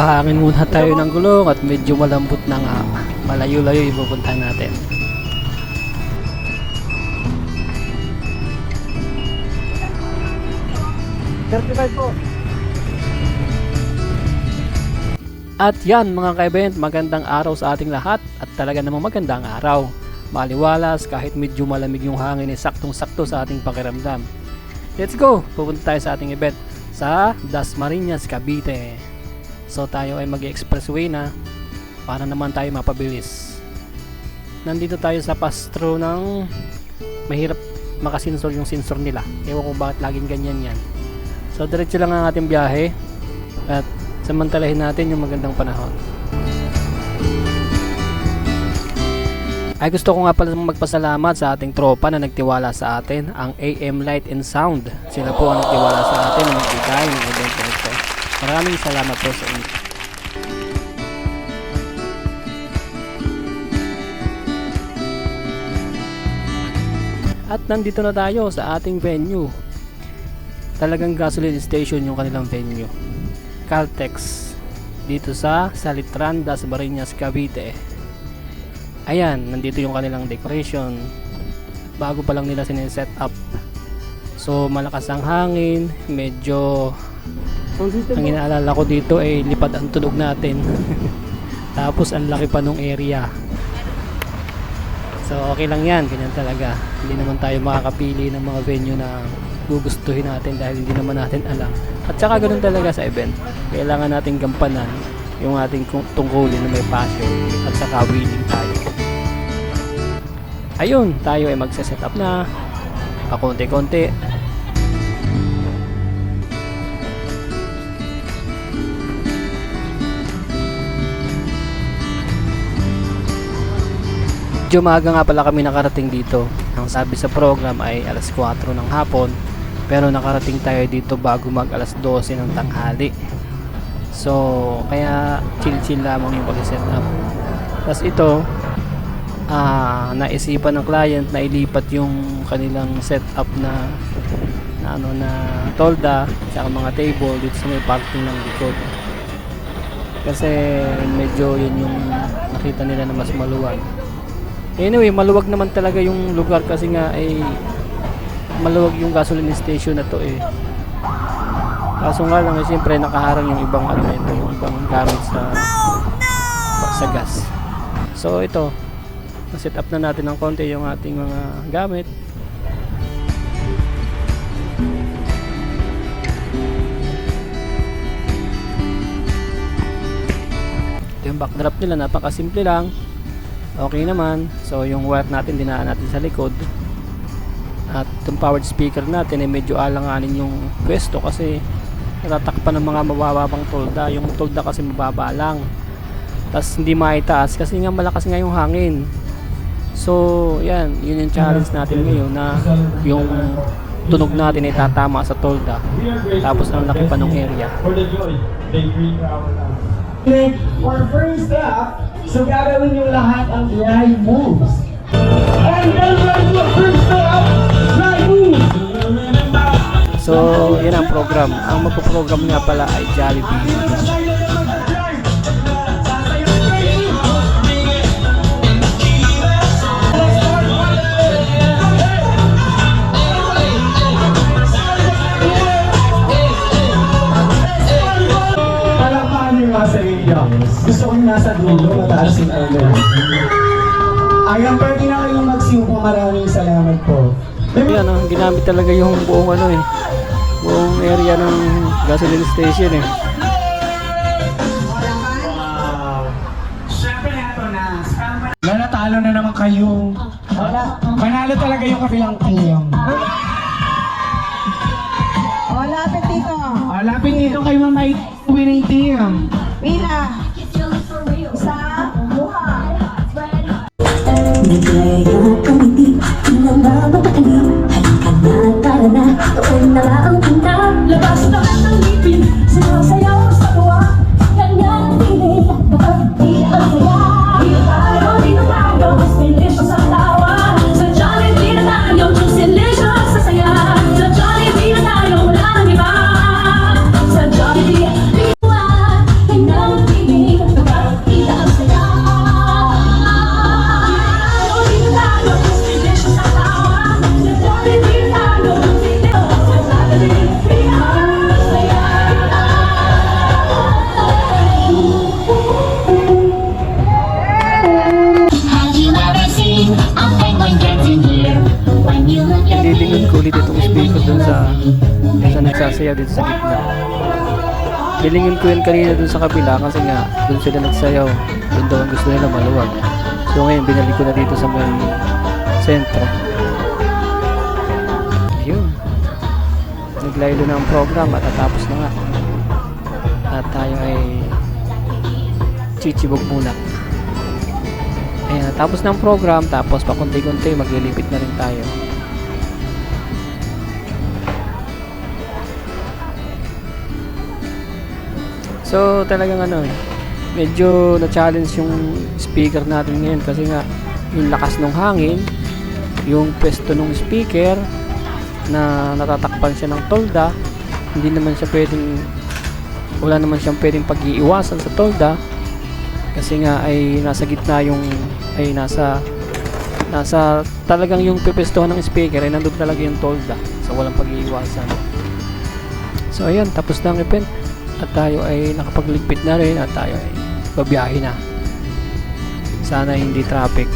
Pahangin muna tayo ng gulong at medyo malambot na nga. Malayo-layo yung pupuntahan natin. At yan mga ka-event, magandang araw sa ating lahat at talaga namang magandang araw. Maliwalas kahit medyo malamig yung hangin ay saktong-sakto sa ating pakiramdam. Let's go! Pupunta tayo sa ating event sa Dasmariñas, Cavite. So tayo ay mag-expressway na para naman tayo mapabilis. Nandito tayo sa pastro ng mahirap makasinsor yung sensor nila. Ewan ko bakit laging ganyan yan. So diretso lang ang ating biyahe at samantalahin natin yung magandang panahon. Ay gusto ko nga pala magpasalamat sa ating tropa na nagtiwala sa atin, ang AM Light and Sound. Sila po ang nagtiwala sa atin na magbigay ng event na ito. Maraming salamat po sa inyo. At nandito na tayo sa ating venue. Talagang gasoline station yung kanilang venue. Caltex dito sa Salitran, Dasmariñas, Cavite. Ayan, nandito yung kanilang decoration. Bago pa lang nila sineset up. So malakas ang hangin, medyo ang inaalala ko dito ay lipad ang tunog natin. Tapos ang laki pa nung area. So okay lang yan, ganyan talaga. Hindi naman tayo makakapili ng mga venue na gugustuhin natin dahil hindi naman natin alam. At saka ganun talaga sa event. Kailangan natin gampanan yung ating tungkulin na may passion at saka willing tayo. Ayun, tayo ay magse-set up na pakonti-konti. Medyo maaga nga pala kami nakarating dito. Ang sabi sa program ay alas 4 ng hapon, pero nakarating tayo dito bago mag alas 12 ng tanghali. So kaya chill-chill lamang yung pag-set up. Tapos ito naisipan ng client na ilipat yung kanilang setup na tolda at mga table dito sa may parking ng likod, kasi medyo yun yung nakita nila na mas maluwag. Anyway, maluwag naman talaga yung lugar kasi nga ay maluwag yung gasoline station na to eh. Kaso nga lang siyempre nakaharang yung ibang yung ibang gamit sa gas. So ito, na-set up na natin ng konti yung ating mga gamit. Ito yung backdrop nila, napakasimple lang. Okay naman. So yung wire natin dinaan natin sa likod. At yung powered speaker natin ay medyo alanganin yung pwesto kasi natatakpan ng mga mababang tolda. Yung tolda kasi mababa lang. Tapos hindi maitaas kasi nga malakas nga yung hangin. So, yan, yun yung challenge natin ngayon na yung tunog natin ay tatama sa tolda. Tapos ang laki pa ng area. For first step, so gagawin yung lahat ang right moves. And then first step, right moves. So, yan ang program. Ang magpo-program nga pala ay Jollibee. Gusto ko yung nasa dulo, mataas yung ulo. Ayan, pwede na kayong magsiyo po. Maraming salamat po. Yan, ginamit talaga yung buong buong area ng gasoline station eh. Siyempre ito na. Nanatalo na naman kayo. Manalo talaga yung kabilang team. Lapit dito. Lapit dito kayo mga winning team. Pila. Isa. Buha. Naglayang kamiti, pinamamapakali. Halika na, tara na, doon na lang na. Labas na ang ngipin, sumasayaw sa tuwa. Kanyang piling, kapag di ang saya. Dito tayo, mas delicious ang tawa. Sa Jollibee na tayo, just delicious sa saya. Sa Jollibee na tayo, wala nang iba. Sa Jollibee, dito sa gitna. Nilingin ko yun kanina dun sa kabila kasi nga dun sila nagsayaw. Dun daw ang gusto nila maluwag. So ngayon binalik ko na dito sa may sentro. Ayun. Naglaylo na ang program at tatapos na nga. At tayo ay chichibog muna. Ayan, tapos ng program, tapos pakunti-kunti maglilipit na rin tayo. So talagang medyo na-challenge yung speaker natin ngayon kasi nga yung lakas ng hangin, yung pwesto ng speaker na natatakpan siya ng tolda, hindi naman siya wala naman siyang pwedeng pag-iiwasan sa tolda kasi nga ay nasa gitna nasa talagang yung pipwestohan ng speaker ay nandun talaga yung tolda, so walang pag-iiwasan. So ayan, tapos na ang event at tayo ay nakapagligpit na rin at tayo ay babiyahe na. Sana hindi traffic.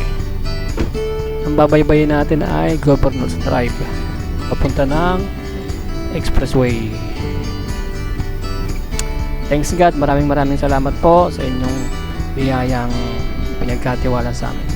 Ang babaybayin natin ay Governor's Drive papunta ng Expressway. Thanks God, maraming salamat po sa inyong biyayang pinagkatiwala sa amin.